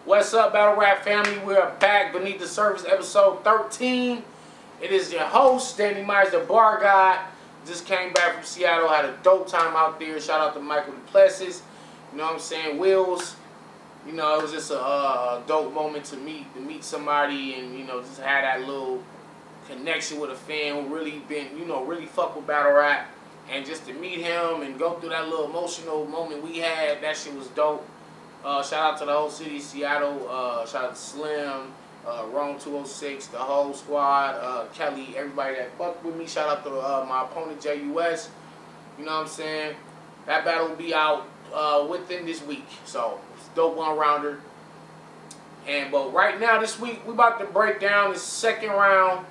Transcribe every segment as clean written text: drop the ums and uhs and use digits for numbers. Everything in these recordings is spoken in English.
What's up, Battle Rap family? We are back beneath the surface, episode 13. It is your host, Danny Myers, the bar guy. Just came back from Seattle, had a dope time out there. Shout out to Michael Duplessis. You know what I'm saying? Wills. You know, it was just a dope moment to meet somebody and, you know, just had that little connection with a fan who really been, you know, really fuck with battle rap. And just to meet him and go through that little emotional moment we had, that shit was dope. Shout out to the whole city of Seattle. Shout out to Slim, Rome 206, the whole squad, Kelly, everybody that fucked with me. Shout out to my opponent, JUS. You know what I'm saying? That battle will be out within this week. So, it's a dope one-rounder. But right now, this week, we about to break down the second round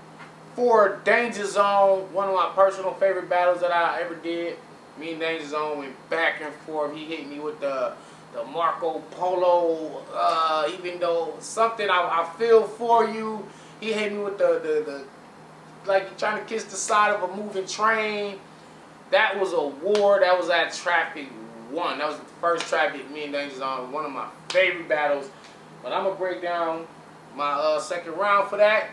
for Danja Zone, one of my personal favorite battles that I ever did. Me and Danja Zone went back and forth. He hit me with the Marco Polo, even though something I feel for you. He hit me with the like you're trying to kiss the side of a moving train. That was a war. That was at Traffic 1. That was the first Traffic me and Danja Zone. One of my favorite battles. But I'm going to break down my second round for that.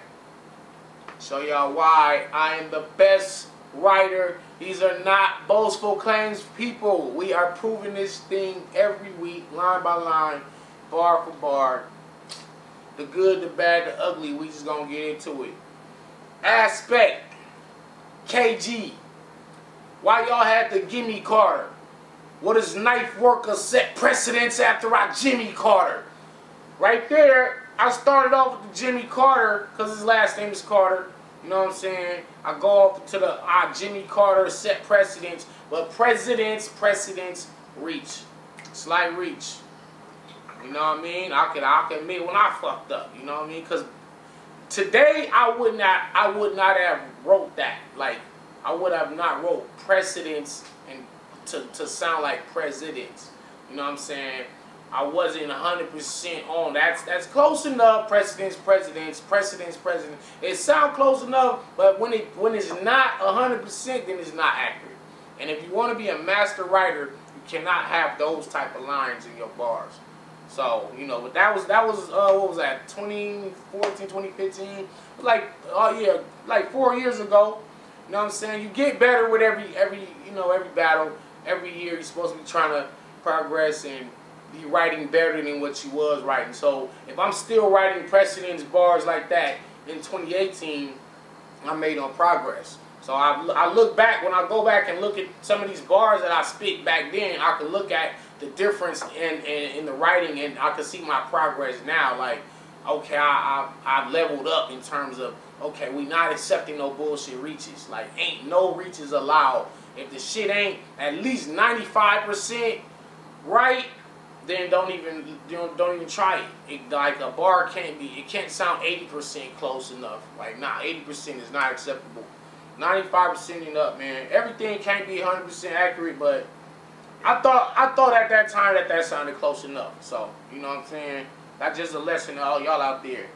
Show y'all why I am the best writer. These are not boastful claims, people. We are proving this thing every week, line by line, bar for bar. The good, the bad, the ugly. We just gonna get into it. Aspect, KG. Why y'all had the Gimme Carter? What does Knife Worker set precedence after I Jimmy Carter? Right there, I started off with the Jimmy Carter because his last name is Carter. You know what I'm saying? I go off to the Jimmy Carter set precedence, but precedence reach. Slight reach. You know what I mean? I can admit when I fucked up. You know what I mean? Because today I would not have wrote that. Like I would have not wrote precedence and to sound like presidents. You know what I'm saying? I wasn't 100% on. That's close enough. Precedence. It sounds close enough, but when it's not 100%, then it's not accurate. And if you want to be a master writer, you cannot have those type of lines in your bars. So you know, but that was what was that? 2014, 2015. Like like 4 years ago. You know what I'm saying? You get better with every battle. Every year you're supposed to be trying to progress and be writing better than what you was writing. So if I'm still writing precedence bars like that in 2018, I made no progress. So I look back, when I go back and look at some of these bars that I spit back then, I can look at the difference in the writing and I can see my progress now. Like, okay, I leveled up in terms of, okay, we not accepting no bullshit reaches. Like, ain't no reaches allowed. If the shit ain't at least 95% right, then don't even try it. Like a bar can't sound 80% close enough. Like nah, 80% is not acceptable. 95% and up, man. Everything can't be 100% accurate, but I thought at that time that sounded close enough. So you know what I'm saying? That's just a lesson to all y'all out there.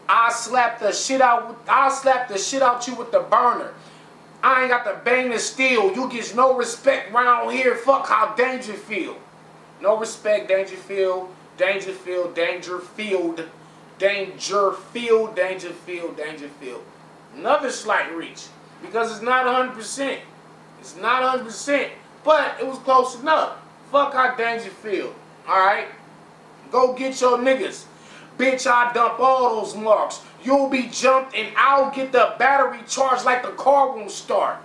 I'll slap the shit out you with the burner. I ain't got to bang the steel. You get no respect round here. Fuck how Danja feel. No respect, Dangerfield. Another slight reach. Because it's not 100%. It's not 100%. But it was close enough. Fuck how Dangerfield. Alright? Go get your niggas. Bitch, I dump all those marks. You'll be jumped and I'll get the battery charged like the car won't start.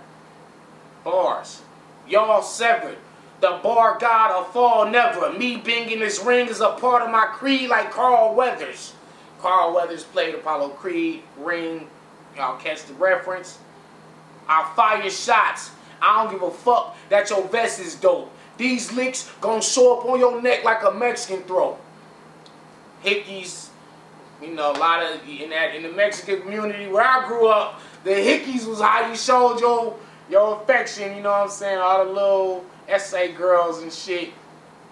Bars. Y'all severed. The bar god will fall never. Me being in this ring is a part of my creed like Carl Weathers. Carl Weathers played Apollo Creed, ring. Y'all catch the reference? I fire shots. I don't give a fuck that your vest is dope. These licks gonna show up on your neck like a Mexican throat. Hickeys, you know, a lot of in the Mexican community where I grew up, the hickeys was how you showed your affection. You know what I'm saying? All the little essay girls and shit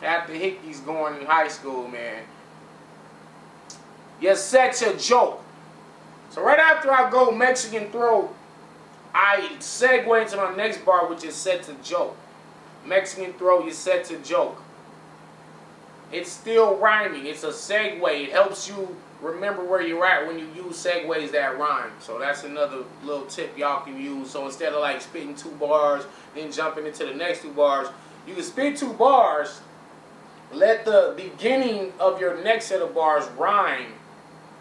had the hickeys going in high school, man. You're such a joke. So right after I go Mexican throat, I segue into my next bar, which is set to joke. Mexican throat, you're set to joke. it's still rhyming. It's a segue. It helps you remember where you're at when you use segues that rhyme. So that's another little tip y'all can use. So instead of like spitting 2 bars, then jumping into the next 2 bars, you can spit 2 bars, let the beginning of your next set of bars rhyme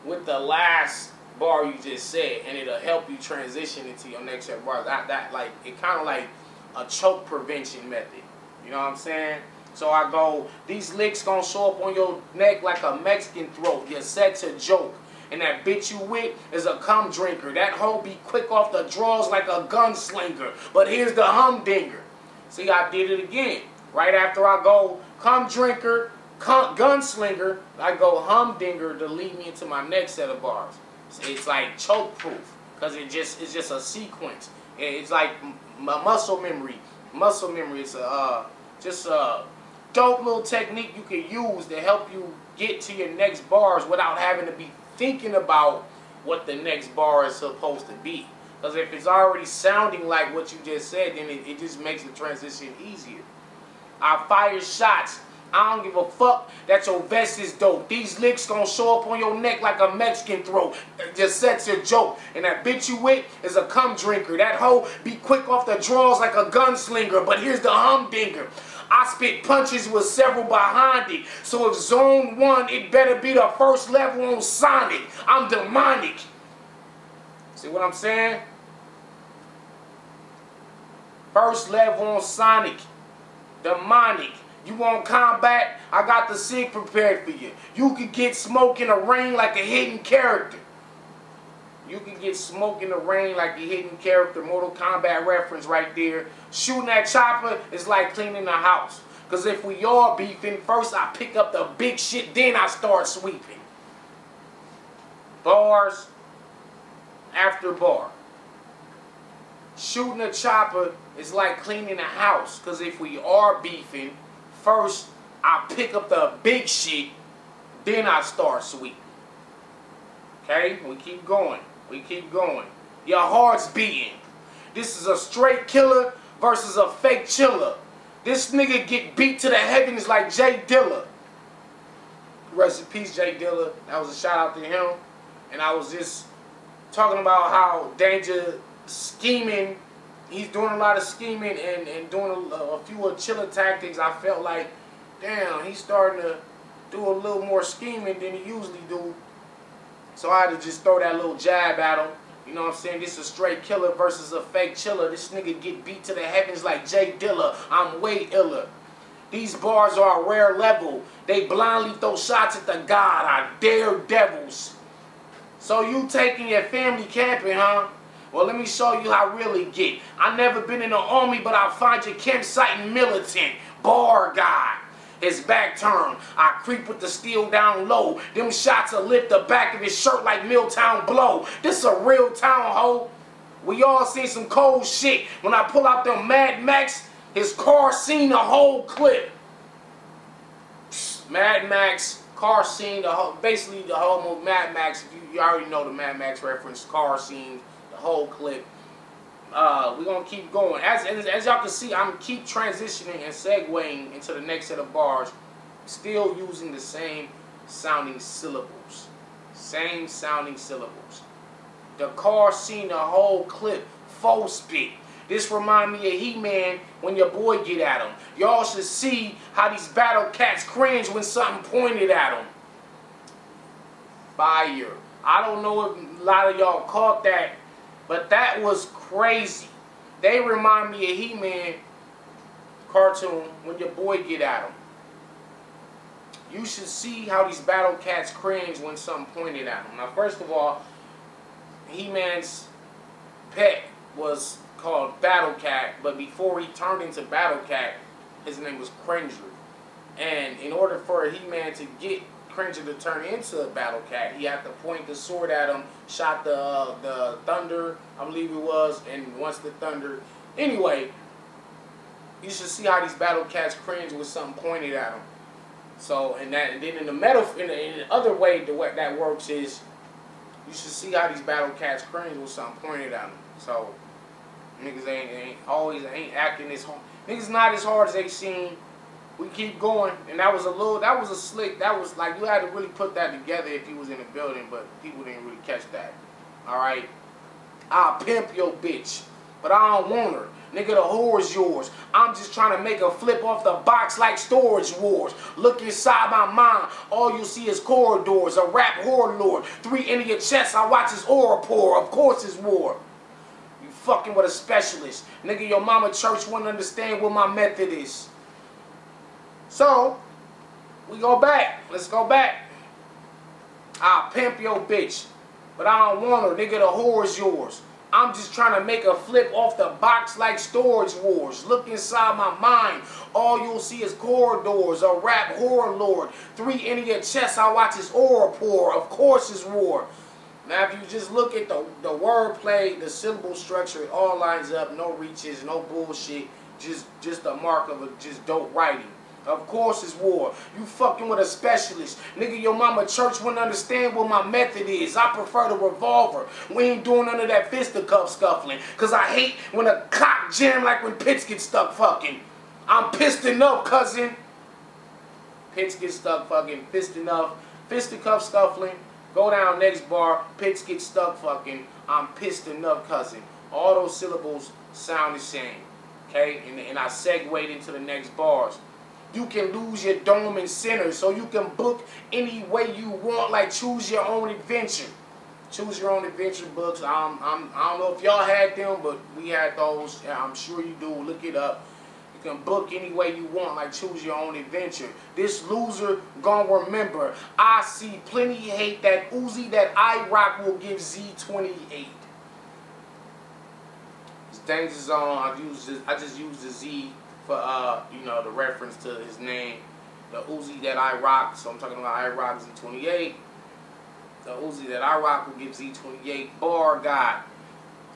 with the last bar you just said, and it'll help you transition into your next set of bars. That like, it kind of like a choke prevention method. You know what I'm saying? So I go, these licks gonna show up on your neck like a Mexican throat. Your sex a joke. And that bitch you with is a cum drinker. That hoe be quick off the draws like a gunslinger. But here's the humdinger. See, I did it again. Right after I go cum drinker, gunslinger, I go humdinger to lead me into my next set of bars. So it's like choke proof. Because it's just a sequence. It's like muscle memory. Muscle memory is just a dope little technique you can use to help you get to your next bars without having to be thinking about what the next bar is supposed to be. Because if it's already sounding like what you just said, then it just makes the transition easier. I fire shots. I don't give a fuck that your vest is dope. These licks gonna show up on your neck like a Mexican throat. Just sets your joke. And that bitch you with is a cum drinker. That hoe be quick off the draws like a gunslinger. But here's the humdinger. I spit punches with several behind it. So if zone 1, it better be the first level on Sonic. I'm demonic. See what I'm saying? First level on Sonic. Demonic. You want combat? I got the SIG prepared for you. You can get smoke in the rain like a hidden character. You can get smoke in the rain like a hidden character. Mortal Kombat reference right there. Shooting that chopper is like cleaning the house. Because if we all beefing, first I pick up the big shit, then I start sweeping. Bars after bar. Shooting a chopper is like cleaning a house. Because if we are beefing, first I pick up the big shit, then I start sweeping. Okay? We keep going. We keep going. Your heart's beating. This is a straight killer versus a fake chiller. This nigga get beat to the heavens like Jay Dilla. Rest in peace, Jay Dilla. That was a shout out to him. And I was just talking about how Danja scheming. He's doing a lot of scheming and doing a few of chiller tactics. I felt like, damn, he's starting to do a little more scheming than he usually do. So I had to just throw that little jab at him. You know what I'm saying? This is a straight killer versus a fake chiller. This nigga get beat to the heavens like Jay Dilla. I'm way iller. These bars are a rare level. They blindly throw shots at the God. I dare devils. So you taking your family camping, huh? Well, let me show you how I really get. I never been in the army, but I find your campsite militant. Bar guy. His back turned. I creep with the steel down low. Them shots will lift the back of his shirt like Milltown Blow. This a real town, ho. We all seen some cold shit. When I pull out them Mad Max, his car seen the whole clip. Mad Max, car scene, basically the whole Mad Max. If you already know the Mad Max reference, car scene, the whole clip. We're going to keep going. As y'all can see, I'm keep transitioning and segueing into the next set of bars, still using the same sounding syllables. Same sounding syllables. The car scene, the whole clip, full spit. This remind me of He-Man when your boy get at him. Y'all should see how these battle cats cringe when something pointed at them. Fire. I don't know if a lot of y'all caught that, but that was crazy. They remind me of He-Man cartoon when your boy get at him. You should see how these battle cats cringe when something pointed at them. Now, first of all, He-Man's pet was called Battle Cat, but before he turned into Battle Cat, his name was Cringer. And in order for He-Man to get Cringer to turn into a Battle Cat, he had to point the sword at him, shot the thunder, I believe it was, and once the thunder. Anyway, you should see how these Battle Cats cringe with something pointed at them. So, and then in the other way that works is, you should see how these Battle Cats cringe with something pointed at them. So, niggas ain't acting as hard. Niggas not as hard as they seem. We keep going, and that was a slick, that was like, you had to really put that together if you was in the building, but people didn't really catch that. Alright? I'll pimp your bitch, but I don't want her. Nigga, the whore is yours. I'm just trying to make a flip off the box like Storage Wars. Look inside my mind, all you see is corridors, a rap whore lord. 3 into your chest, I watch his aura pour, of course it's war. You fucking with a specialist. Nigga, your mama church wouldn't understand what my method is. So, we go back. Let's go back. I'll pimp your bitch, but I don't want her. Nigga, the whore is yours. I'm just trying to make a flip off the box like Storage Wars. Look inside my mind. All you'll see is corridors, a rap whore lord. 3 into your chest, I watch his aura pour. Of course it's war. Now, if you just look at the wordplay, the syllable structure, it all lines up. No reaches, no bullshit. Just a mark of just dope writing. Of course it's war. You fucking with a specialist. Nigga, your mama church wouldn't understand what my method is. I prefer the revolver. We ain't doing none of that fisticuff scuffling. Cause I hate when a cock jam like when pits get stuck fucking. I'm pissed enough, cousin. Pits get stuck fucking. Pissed enough. Fisticuff scuffling. Go down next bar. Pits get stuck fucking. I'm pissed enough, cousin. All those syllables sound the same. Okay? And I segued into the next bars. You can lose your dome and center, so you can book any way you want, like Choose Your Own Adventure. Choose Your Own Adventure books. I don't know if y'all had them, but we had those. Yeah, I'm sure you do. Look it up. You can book any way you want, like Choose Your Own Adventure. This loser gon' remember. I see plenty hate. That Uzi that I rock will give Z28. It's Danger Zone. I just use the Z for you know, the reference to his name. The Uzi that I rock, so I'm talking about I rock Z28. The Uzi that I rock will give Z28. Bar guy.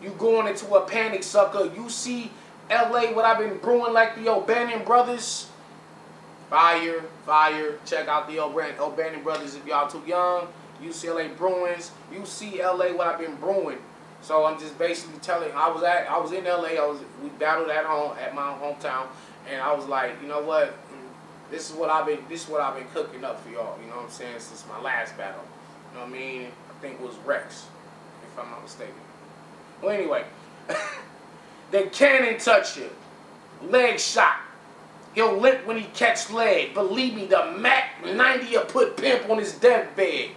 You going into a panic, sucker. You see LA, what I've been brewing like the O'Bannon brothers. Fire, fire. Check out the O'Bannon brothers if y'all too young. UCLA Bruins. You see LA, what I've been brewing. So I'm just basically telling. I was in LA. We battled at home at my hometown, and I was like, you know what? This is what I've been cooking up for y'all. You know what I'm saying? Since my last battle. You know what I mean? I think it was Rex, if I'm not mistaken. Well, anyway, the cannon touch you, leg shot. He'll limp when he catch lead. Believe me, the Mac 90 will put pimp on his deathbed.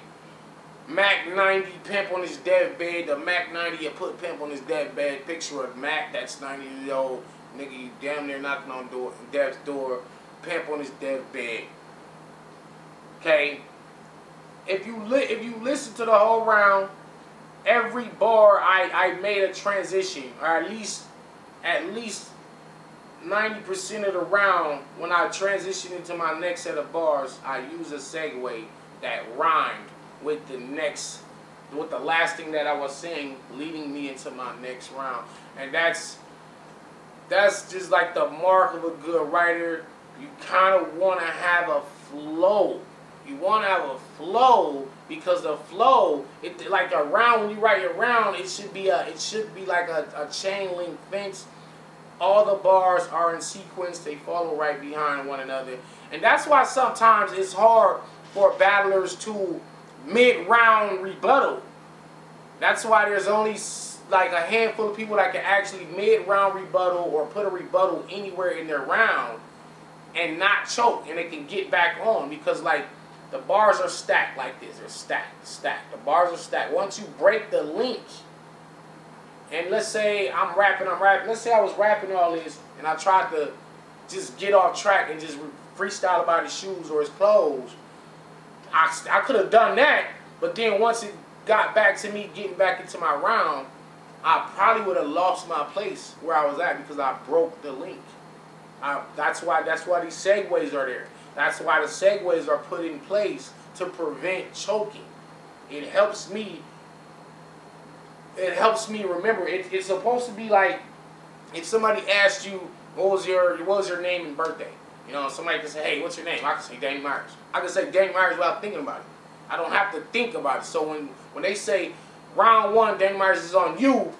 Mac 90 pimp on his deathbed. The Mac 90 will put pimp on his deathbed. Picture of Mac, that's 90 years old. Nigga, you damn near knocking on death's door. Pimp on his deathbed. Okay. If you listen to the whole round, every bar I made a transition, or at least 90% of the round, when I transition into my next set of bars, I use a segue that rhymed with the last thing that I was saying, leading me into my next round. And that's just like the mark of a good writer. You kind of want to have a flow. You want to have a flow, because the flow, like a round, when you write your round, it should be like a chain link fence. All the bars are in sequence. They follow right behind one another. And that's why sometimes it's hard for battlers to mid-round rebuttal. That's why there's only like a handful of people that can actually mid-round rebuttal or put a rebuttal anywhere in their round and not choke, and they can get back on, because like the bars are stacked like this. They're stacked. The bars are stacked. Once you break the link, and let's say I'm rapping. Let's say I was rapping all this, and I tried to just get off track and just freestyle about his shoes or his clothes. I could have done that, but then once it got back to me getting back into my round, I probably would have lost my place where I was at, because I broke the link. That's why these segues are there. That's why the segues are put in place to prevent choking. It helps me remember. It's supposed to be like, if somebody asked you what was your name and birthday. You know, somebody can say, hey, what's your name? I can say Danny Myers. I can say Danny Myers without thinking about it. I don't have to think about it. So when they say round one, Danny Myers is on you,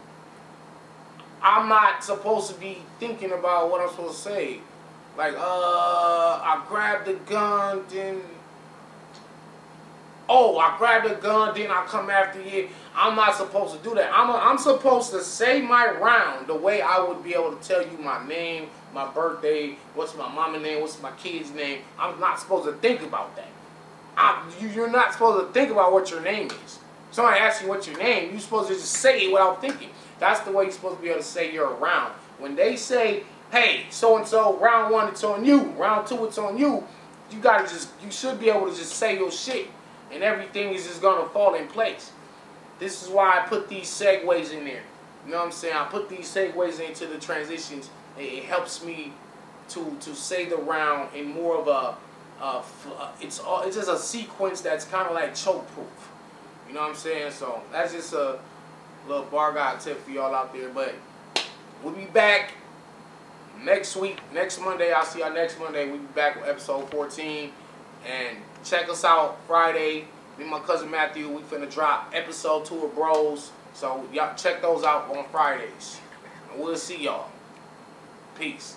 I'm not supposed to be thinking about what I'm supposed to say. Like, I grabbed the gun, then... Oh, I grabbed the gun, then I come after you. I'm not supposed to do that. I'm supposed to say my round the way I would be able to tell you my name, my birthday, what's my mama's name, what's my kid's name. I'm not supposed to think about that. You're not supposed to think about what your name is. Somebody asks you what's your name, you're supposed to just say it without thinking. That's the way you're supposed to be able to say your round. When they say, hey, so-and-so, round 1, it's on you. Round 2, it's on you. You should be able to just say your shit. And everything is just going to fall in place. This is why I put these segues in there. You know what I'm saying? I put these segues into the transitions. It helps me to say the round in more of a... it's just a sequence that's kind of like choke proof. You know what I'm saying? So that's just a little bar guy tip for y'all out there. But we'll be back next week, next Monday. I'll see y'all next Monday. We'll be back with episode 14. And check us out Friday. Me and my cousin Matthew, we finna drop episode 2 of Bros. So y'all check those out on Fridays. And we'll see y'all. Peace.